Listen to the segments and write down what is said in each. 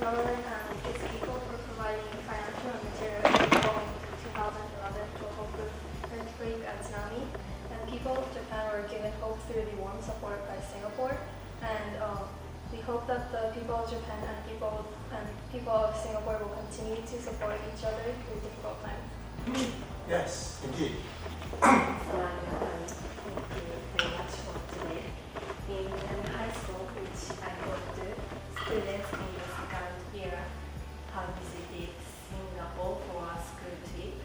government and its people for providing financial and material aid following the 2011 Tohoku earthquake and tsunami. And people of Japan were given hope through the warm support by Singapore. And we hope that the people of Japan and people of Singapore will continue to support each other through difficult times. Yes, indeed. So thank you very much for today. In high school, which I go to, students in the second year have visited Singapore for a school trip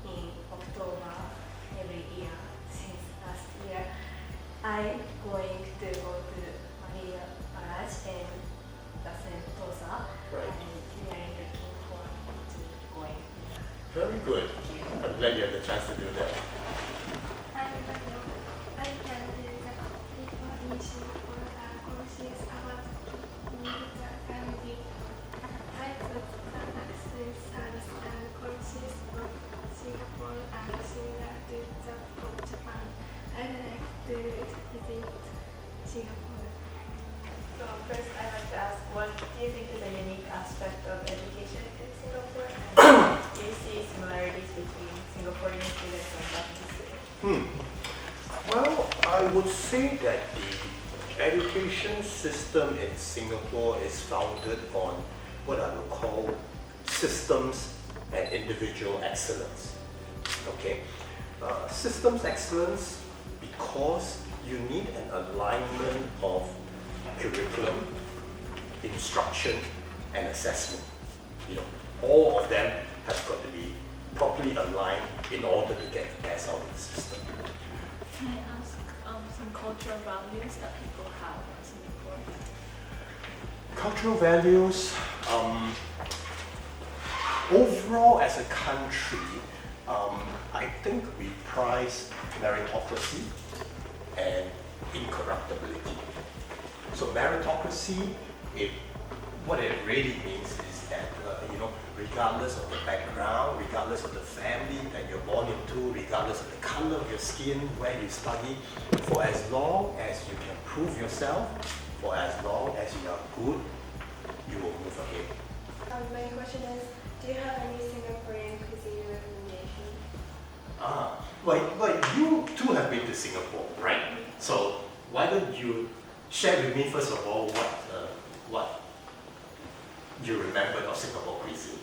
in October every year since last year. I'm going to go to Maria Barrage and the Sentosa. Right. And we are looking forward to going. Very good. I'm glad you had the chance to do that. I can do the people in Singapore are conscious about needs and family. I thought that students understand conscious of Singapore and similar to that of Japan. I'd like to visit Singapore. So first, I'd like to ask, what do you think is a unique aspect of education in Singapore? And do you see similarities between Singaporean students and Japanese students? Well, I would say that the education system in Singapore is founded on what I would call systems and individual excellence. Okay, systems excellence because you need an alignment of curriculum, instruction, and assessment. All of them have got to be properly aligned in order to get the best out of the system. Can I ask some cultural values that people have in Singapore? Cultural values, overall as a country, I think we prize meritocracy and incorruptibility. So meritocracy, what it really means is that, regardless of the background, regardless of the family that you're born into, regardless of the color of your skin, where you study, for as long as you can prove yourself, for as long as you are good, you will move ahead. My question is, do you have any Singaporean cuisine recommendations? Well, you too have been to Singapore, right? So why don't you share with me first of all what you remembered of Singapore cuisine?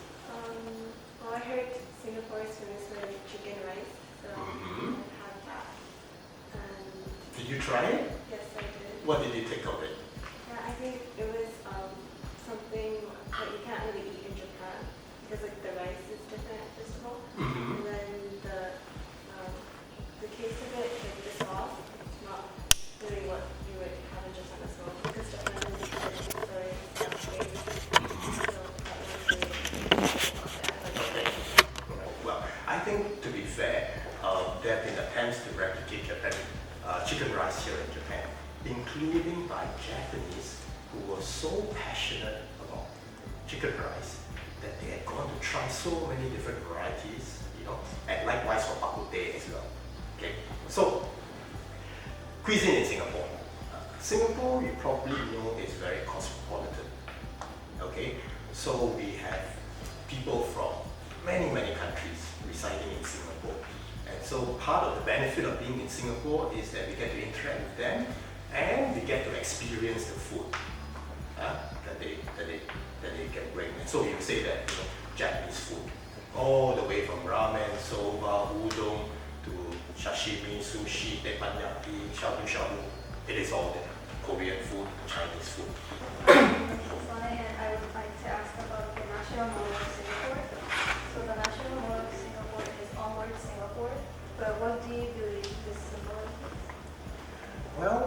Well, I heard Singapore is famous for chicken rice, so I had that. And Did you try it? yes, I did. What did you think of it? Yeah, I think it was something that you can't really eat in Japan because the rice is different first of all, and then the taste of it, the sauce, it's not really what you would have in Japan as well because Japan is very saturated. So that was really Well, I think to be fair, there have been attempts to replicate Japan, chicken rice here in Japan, including by Japanese who were so passionate about chicken rice that they had gone to try so many different varieties, and likewise for bak kut teh as well. Okay, so cuisine in Singapore. Singapore, you probably know, is very cosmopolitan. Okay, so we have people from many countries residing in Singapore, and so part of the benefit of being in Singapore is that we get to interact with them and we get to experience the food that they can bring. And so you say that Japanese food, all the way from ramen, soba, udon to sashimi, sushi, teppanyaki, shabu-shabu, it is all there. Korean food, Chinese food. And I would like to ask about the national motto of Singapore. So the national motto of Singapore is Onward Singapore, but what do you believe this symbolizes? Well,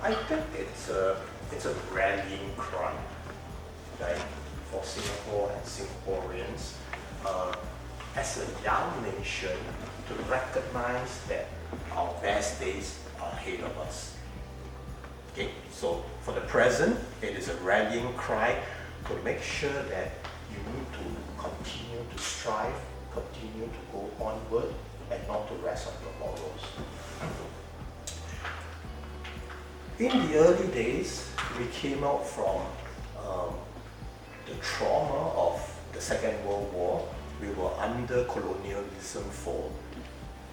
I think it's a rallying cry, right, for Singapore and Singaporeans as a young nation to recognize that our best days are ahead of us. Okay, so for the present, it is a rallying cry to make sure that you need to continue to strive, continue to go onward, and not to rest on your laurels. In the early days, we came out from trauma of the Second World War. We were under colonialism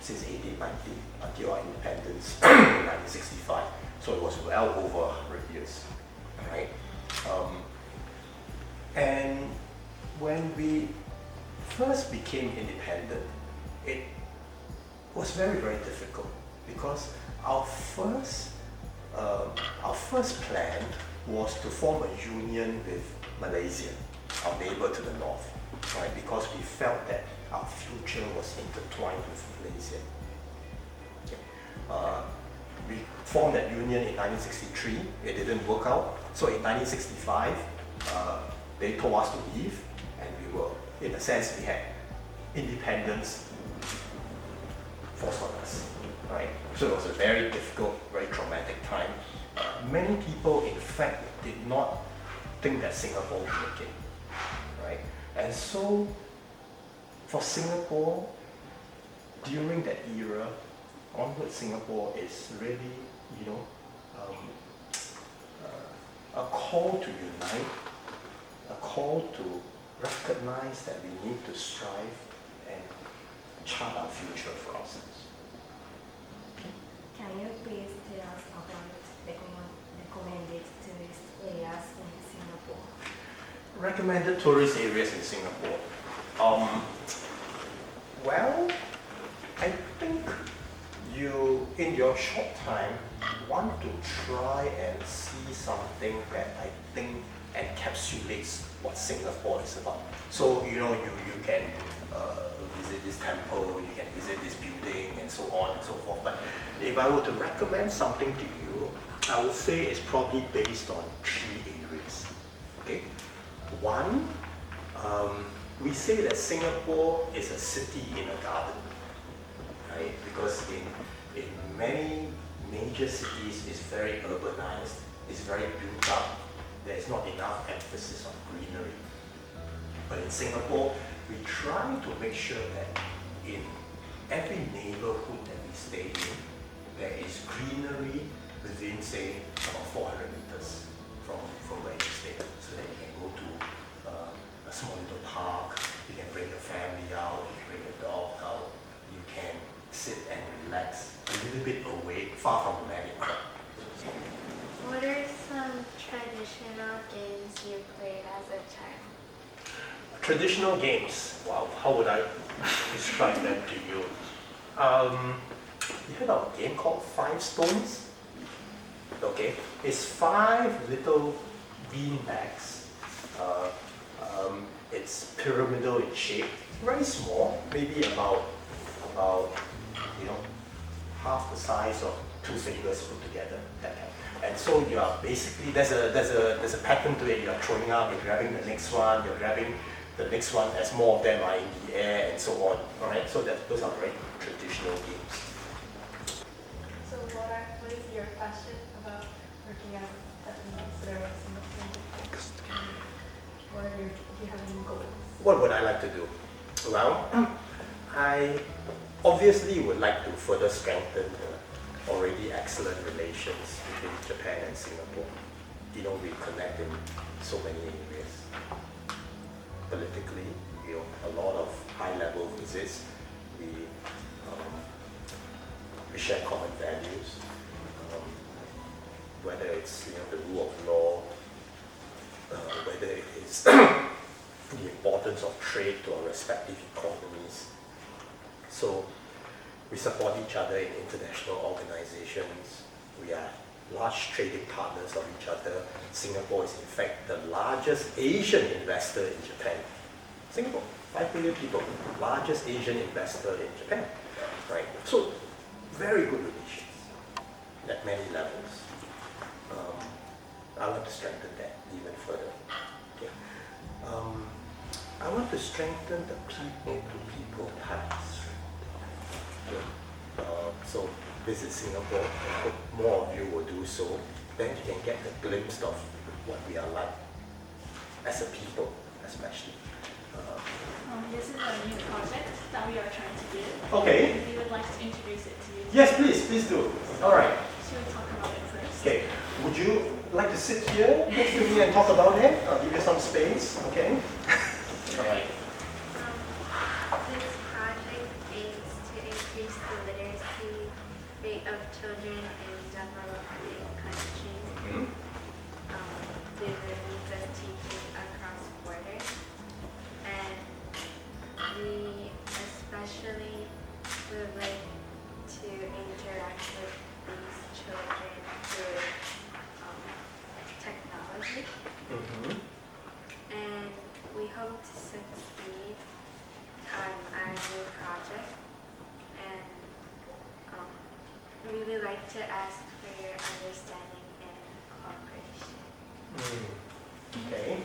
since 1890 until our independence in 1965. So it was well over 100 years, right? And when we first became independent, it was very, very difficult because our first plan was to form a union with Malaysia, our neighbor to the north, right? Because we felt that our future was intertwined with Malaysia. We formed that union in 1963. It didn't work out. So in 1965, they told us to leave, and we were, in a sense, we had independence forced on us, right? So it was a very difficult, very traumatic time. Many people, in fact, did not think that Singapore would make it, right? And so, for Singapore, during that era, onward Singapore is really, a call to unite, a call to recognize that we need to strive and chart our future for ourselves. Can you please tell us about recommended tourist areas in Singapore? Recommended tourist areas in Singapore. Well, I think you, in your short time, want to try and see something that I think encapsulates what Singapore is about. So, you can visit this temple, you can visit this building, and so on and so forth. But if I were to recommend something to you, I would say it's probably based on 3 areas. Okay? One, we say that Singapore is a city in a garden, right? Because in many major cities, it's very urbanized, it's very built up, there's not enough emphasis on greenery. But in Singapore, we try to make sure that in every neighborhood that we stay in, there is greenery within, say, about 400 meters from where you stay. So that you can go to a small little park, you can bring your family out, you can bring your dog out, you can sit and relax a little bit away, far from the many crowd. What are some traditional games you played as a child? Traditional games, wow, how would I describe them to you? You heard of a game called 5 Stones? Okay, it's 5 little bean bags. It's pyramidal in shape, very small, maybe about half the size of 2 fingers put together. And so you are basically, there's a pattern to it. You are throwing up, you're grabbing the next one, you're grabbing the next one as more of them are in the air, and so on. All right, so those are very traditional games. So what is your passion about working as an ambassador of Singapore? Do you have any goals? What would I like to do? Well, I obviously would like to further strengthen the already excellent relations between Japan and Singapore. We connect in so many areas. Politically, a lot of high-level visits. We share common values. Whether it's the rule of law, whether it is the importance of trade to our respective economies. So we support each other in international organizations. We are large trading partners of each other. Singapore is in fact the largest Asian investor in Japan. Singapore, 5 million people, largest Asian investor in Japan, right? So very good relations at many levels. I want to strengthen that even further. Okay. I want to strengthen the people-to-people ties. So visit Singapore, and hope more of you will do so. Then you can get a glimpse of what we are like as a people, especially. This is a new project that we are trying to do. Okay. We would like to introduce it to you. Yes, please do. All right. Should we talk about it first? Okay. Would you like to sit here next to me and talk about it? I'll give you some space, okay? All right. This project aims to increase the literacy rate of children in developing countries through the needs of teaching across borders. And we especially would like to interact with these children through technology. And we hope to succeed on our new project. And we would like to ask for your understanding and cooperation. Okay.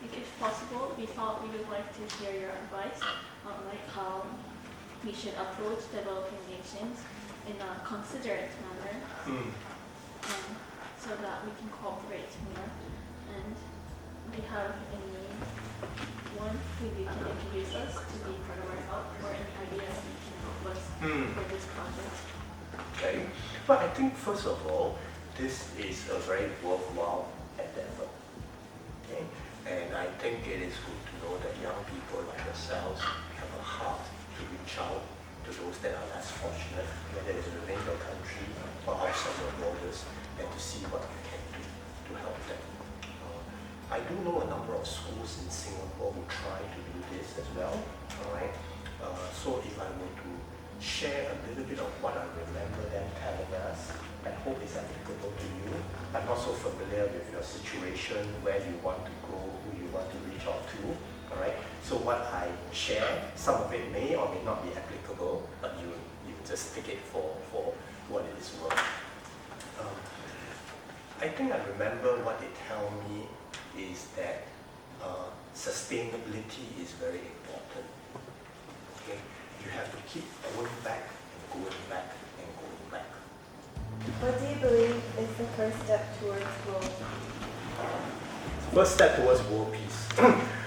If possible, we thought we would like to hear your advice on like how we should approach developing nations in a considerate manner, so that we can cooperate more. And we have anyone who you can introduce us to be part of our help, or any ideas you can help us for this project. Okay. But I think first of all, this is a very worthwhile endeavor. Okay. And I think it is good to know that young people like yourselves have a heart to reach out to those that are less fortunate, whether it's within your country or outside your borders, and to see what you can do to help them. I do know a number of schools in Singapore who try to do this as well. All right. So if I were to share a little bit of what I remember them telling us, I hope it's applicable to you. I'm not so familiar with your situation, where you want to go, who you want to reach out to. All right. So what I share, some of it may or may not be applicable, but you just take it for what it is worth. I think I remember what they tell me is that sustainability is very important. Okay, you have to keep going back and going back and going back. What do you believe is the first step towards world? First step towards world peace.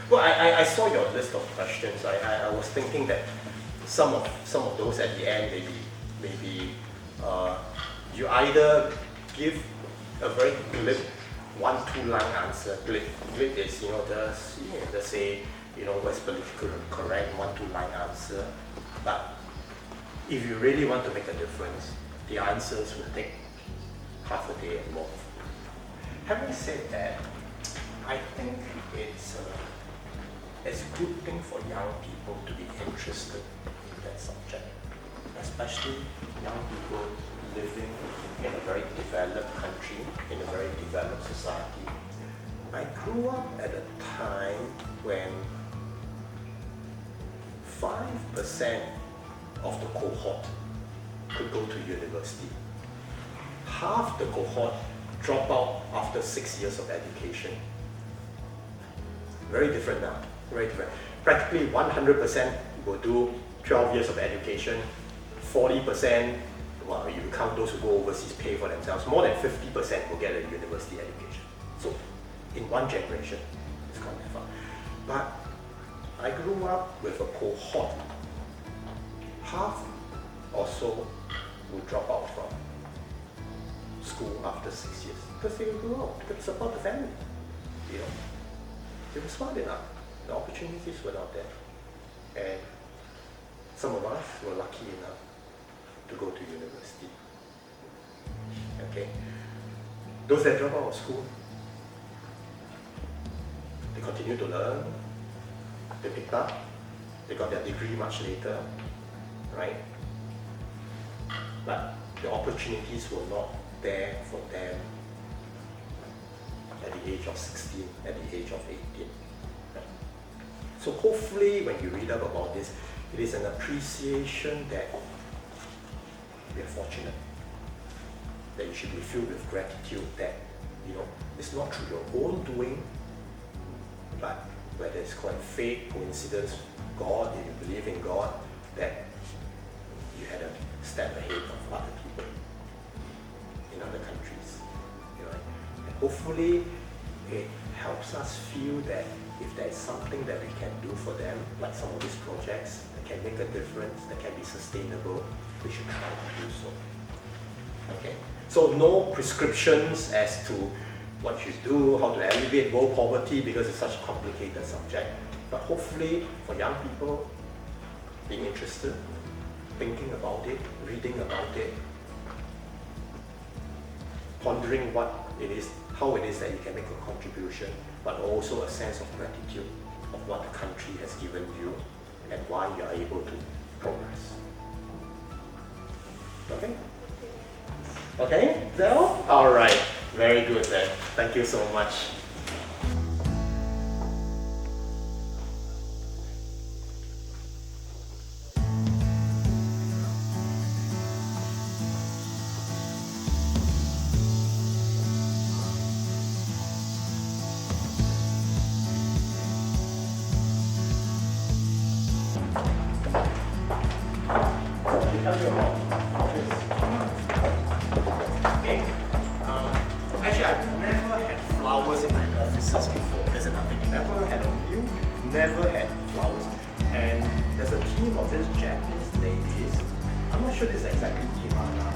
Well, I saw your list of questions. I was thinking that some of those at the end maybe you either give a very glib 1-2 line answer. Glib is just say what's politically correct 1-2 line answer. But if you really want to make a difference, the answers will take half a day and more. Having said that, I think it's a good thing for young people to be interested in that subject, especially young people living in a very developed country, in a very developed society. I grew up at a time when 5% of the cohort could go to university. Half the cohort drop out after 6 years of education. Very different now, very different. Practically 100% will do 12 years of education. 40%, well, you count those who go overseas, pay for themselves. More than 50% will get a university education. So, in one generation, it's gone that far. But I grew up with a cohort. Half or so will drop out from school after 6 years because they grew up, because to support the family. They were smart enough. The opportunities were not there. And some of us were lucky enough to go to university. Okay? Those that drop out of school, they continue to learn, they picked up, they got their degree much later, right? But the opportunities were not there for them at the age of 16, at the age of 18. Right? So hopefully when you read up about this, it is an appreciation that we are fortunate, that you should be filled with gratitude that, it's not through your own doing, but whether it's called fate, coincidence, God, if you believe in God, that you had a step ahead of other people in other countries. And hopefully it helps us feel that if there is something that we can do for them, like some of these projects that can make a difference, that can be sustainable, we should try to do so. Okay? So no prescriptions as to what you do, how to alleviate world poverty, because it's such a complicated subject. But hopefully for young people, being interested, thinking about it, reading about it, pondering what it is, how it is that you can make a contribution, but also a sense of gratitude of what the country has given you and why you are able to progress. Okay? Okay, Del? Alright, very good then. Thank you so much. Okay. Actually, I've never had flowers in my offices before. There's another thing. Never had a view, never had flowers. And there's a team of this Japanese ladies. I'm not sure this is exactly Imana,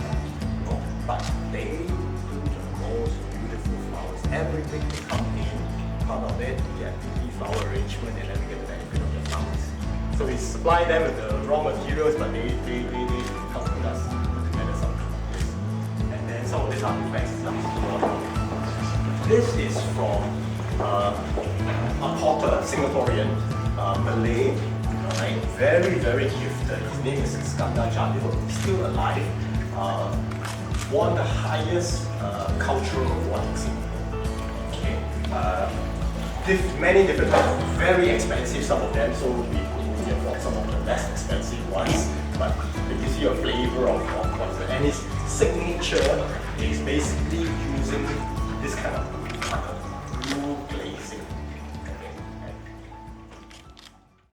no, but they do the most beautiful flowers. Every week they come in, part of it, they have pretty flower arrangement, and then we get the benefit of the flowers. So we supply them with the raw materials, but they help us put together something like this. And then some of these artifacts, this is from a potter, Singaporean, Malay, right? Very gifted. His name is Iskandar Jalil. He's still alive. Won the highest cultural award in Singapore. Okay. Many different types, very expensive, some of them, so we could afford some of the less expensive ones, but it gives you a flavor of what's it. And his signature is basically using this kind of